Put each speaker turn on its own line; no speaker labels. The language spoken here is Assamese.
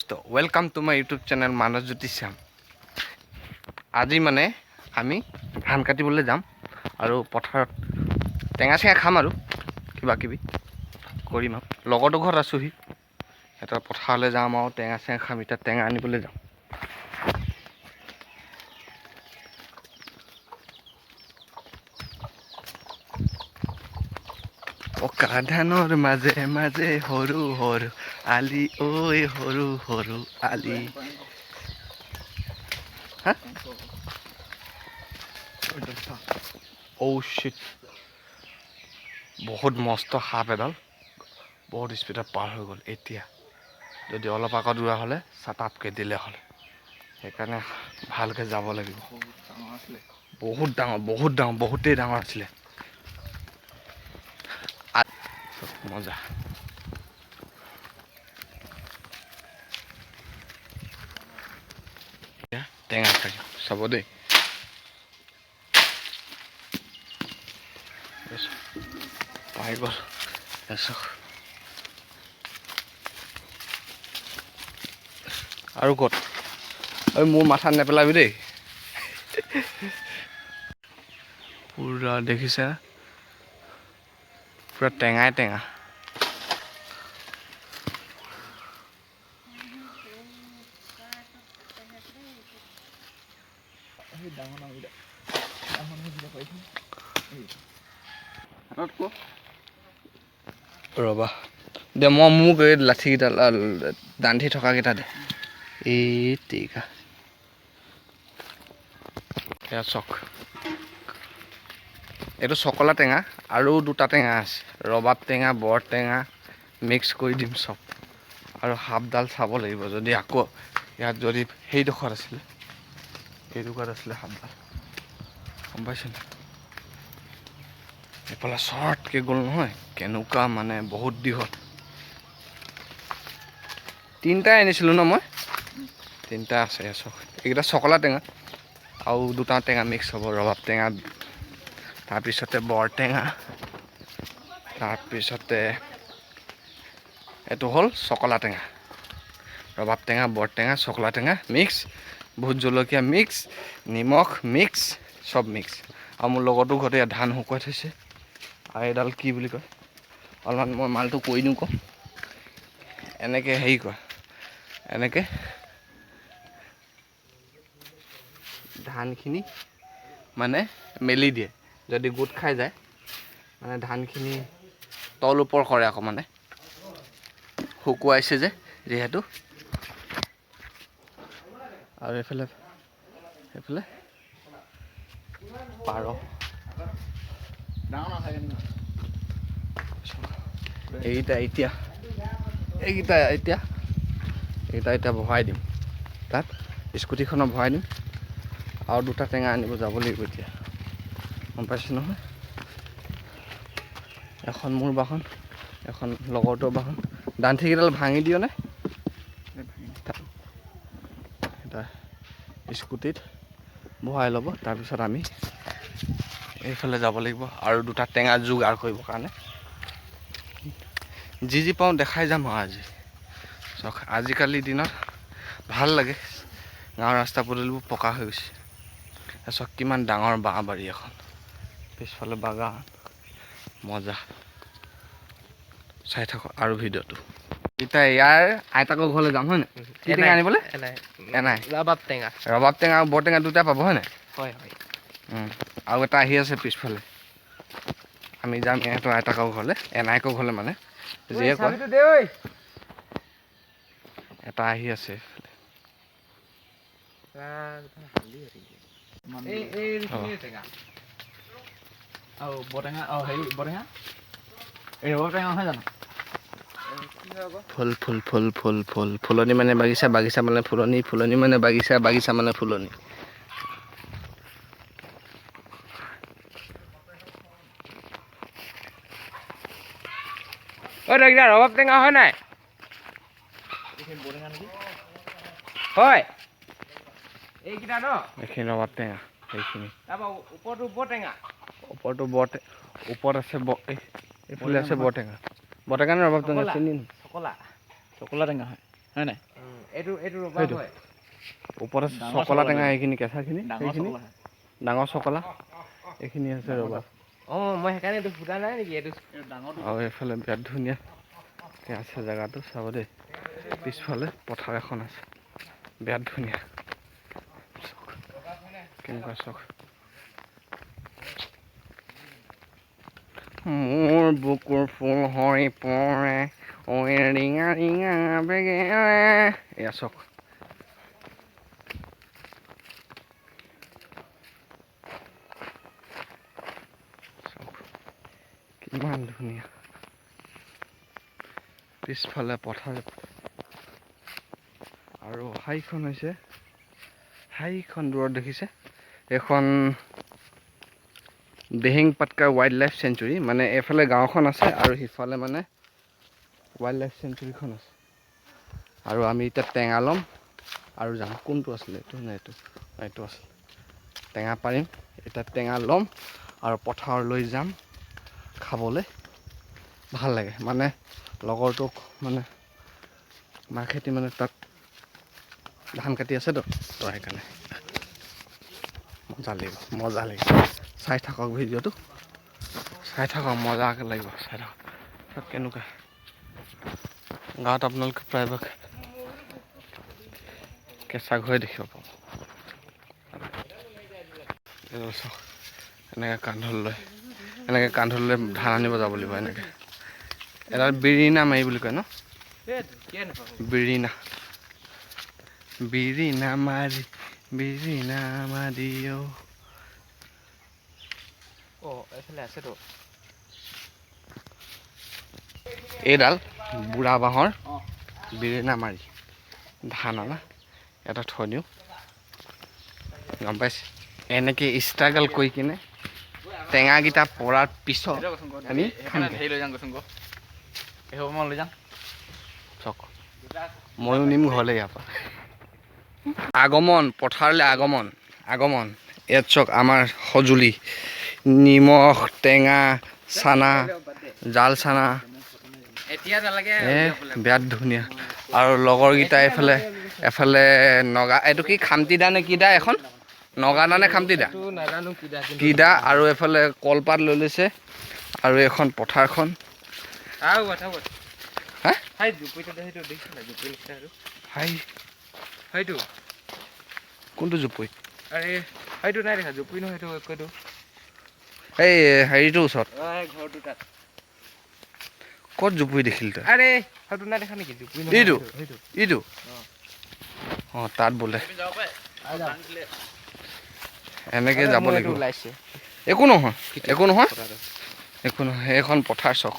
Welcome to my YouTube channel Manasjyoti Shyam. आज माने आमी धान काटिबले जाम और पथारत टेंगा सेंगा खाम और किबा किबि करिम। लगतो घर आसुहि एटा पथारले जाम और टेंगा सेंगा खाम। इटा टेंगा आनिबले जाम। पका धानर माजे माजे हरु हरु आली ओए हरु हरु आली। हाँ? Oh shit, बहुत मस्त हाफ एडाल बहुत स्पीड पार हो गल। एतिया যদি অলপ আগত দূৰা হলে সাতাপকে দিলে হলে সেইকাৰণে ভালকে যাব লাগিব। বহুত ডাঙৰ বহুতেই ডাঙৰ আছিলে। মজা টেঙা খাই চাব দেই। পাই গল আৰু ক'ত ঐ মোৰ মাথা নেপেলাবি দেই। পুৰা দেখিছা পুৰা টেঙাই টেঙা। ৰবা দে মই মোক এই লাঠিকেইটা দান্ধি থকাকেইটা দে। এই টেঙা এয়া চক এইটো চকলা টেঙা আৰু দুটা টেঙা আছে। ৰবাব টেঙা বৰ টেঙা মিক্স কৰি দিম চব। আৰু হাফডাল চাব লাগিব যদি আকৌ ইয়াত যদি সেইডোখৰত আছিলে এইডোখৰত আছিলে হাফডাল গম পাইছে। এইফালে শ্বৰ্টকৈ গ'ল নহয় কেনেকুৱা মানে বহুত দীঘল। তিনিটাই আনিছিলোঁ ন মই তিনিটা আছে চক। এইকেইটা চকলা টেঙা আৰু দুটা টেঙা মিক্স হ'ব। ৰবাব টেঙা তাৰপিছতে বৰ টেঙা তাৰপিছতে এইটো হ'ল চকলা টেঙা। ৰবাব টেঙা বৰ টেঙা চকলা টেঙা মিক্স ভোট জলকীয়া মিক্স নিমখ মিক্স চব মিক্স। আৰু মোৰ লগতো ঘৰতে ধান শুকুৱাই থৈছে। আৰু এইডাল কি বুলি কয় অলপমান মই মালটো কৈ দিওঁ কওঁ। এনেকৈ হেৰি কয় এনেকৈ ধানখিনি মানে মেলি দিয়ে। যদি গোট খাই যায় মানে ধানখিনি তল ওপৰ কৰে আকৌ মানে শুকুৱাইছে যে যিহেতু। আৰু এইফালে পাৰ এইকেইটা এতিয়া বহাই দিম তাত স্কুটিখনত ভৰাই দিম। আৰু দুটা টেঙা আনিব যাব লাগিব এতিয়া গম পাইছোঁ নহয়। এখন মোৰ বাহন এখন লগৰটোৰ বাহন। দান্ঠিকেইডাল ভাঙি দিয় নে এটা স্কুটিত বহাই ল'ব। তাৰপিছত আমি এইফালে যাব লাগিব আৰু দুটা টেঙা যোগাৰ কৰিবৰ কাৰণে যি পাওঁ দেখাই যাম। আৰু আজি চক আজিকালি দিনত ভাল লাগে গাঁৱৰ ৰাস্তা পদূলিবোৰ পকা হৈ গৈছে। চক কিমান ডাঙৰ বাঁহ বাৰী এখন পিছফালে বাগান মজা চাই থাকক আৰু ভিডিঅ'টো। এতিয়া ইয়াৰ আইতাকৰ ঘৰলৈ যাম হয় নাই কি টেঙা আনিবলৈ এনাই ৰবাব টেঙা আৰু বৰ টেঙা দুটা পাব হয় নাই। হয় হয় আৰু এটা আহি আছে পিছফালে। আমি যাম ইহঁতৰ আইতাকৰ ঘৰলৈ এনাইকৰ ঘৰলৈ মানে যিয়ে কয় এটা আহি আছে। ফুল ফুল ফুল ফুল ফুল ফুলনি মানে বাগিচা বাগিচা মানে ফুলনি ফুলনি মানে বাগিচা বাগিচা মানে ফুলনি। ৰবাব টেঙা হয় নাই হয় এইকেইটা ন এইখিনি ৰবাব টেঙা সেইখিনি ওপৰটো বৰ ওপৰত আছে এইফালে আছে বৰ টেঙা নে ৰবাব টেঙা চিনি চকলা টেঙা হয় নাই ওপৰত চকলা টেঙা এইখিনি কেঁচাখিনি সেইখিনি ডাঙৰ চকলা এইখিনি আছে ৰ'বা
মই সেইকাৰণে এইটো ফুটা নাই নেকি এইটো
আৰু এইফালে বিৰাট ধুনীয়া আছে জেগাটো চাব দেই পিছফালে পথাৰ এখন আছে বিৰাট ধুনীয়া কেনেকুৱা চখ মোৰ বুকুৰ ফুল সৰি পৰে ঐ ৰিঙা ৰিঙা বেগে এয়া চখ কিমান ধুনীয়া পিছফালে পথাৰ আৰু হাইখন হৈছে হাইখন দূৰত দেখিছে এখন দিহিং পাটকা ৱাইল্ড লাইফ চেঞ্চুৰী মানে এইফালে গাঁওখন আছে আৰু সিফালে মানে ৱাইল্ড লাইফ চেঞ্চুৰীখন আছে আৰু আমি এতিয়া টেঙা ল'ম আৰু যাম কোনটো আছিলে এইটো নে এইটো আছিল টেঙা পাৰিম এতিয়া টেঙা ল'ম আৰু পথাৰলৈ যাম খাবলৈ ভাল লাগে মানে লগৰটোক মানে মাৰ খেতি মানে তাত ধান কাটি আছে তো সেইকাৰণে মজা লাগিব চাই থাকক ভিডিঅ'টো চাই থাকক মজাকে লাগিব চাই থাকক কেনেকুৱা গাঁৱত আপোনালোকে প্ৰায়ভাগ কেঁচা ঘৰে দেখিব পাব এনেকৈ কান্ধলৈ ধান আনিব যাব লাগিব এনেকৈ এডাল বিৰিণা মাৰি বুলি কয় ন বিৰিণা মাৰি
এইফালে আছেতো
এইডাল বুঢ়া বাঁহৰ বিৰিণা মাৰি ধান অনা এটা থৈ দিওঁ গম পাইছে এনেকৈ ষ্ট্ৰাগল কৰি কিনে টেঙাকেইটা পৰাৰ পিছত আমি চক ময়ো নিম ঘৰলৈ ইয়াৰ পৰা আগমন পথাৰলৈ আগমন ইয়াত চক আমাৰ সঁজুলি নিমখ টেঙা চানা জাল চানা বিৰাট ধুনীয়া আৰু লগৰকেইটা এফালে নগা এইটো কি খামতি দা নে কি দা এখন নগা দা নে খামতি দা কি দা আৰু এফালে কলপাত লৈ লৈছে আৰু এখন পথাৰখন কোনটো জুপুৰি এই হেৰিটোৰ ওচৰত ক'ত জুপুৰি দেখিল তই ইটো অঁ তাত বোলে এনেকৈ যাব লাগিব একো নহয় সেইখন পথাৰ চক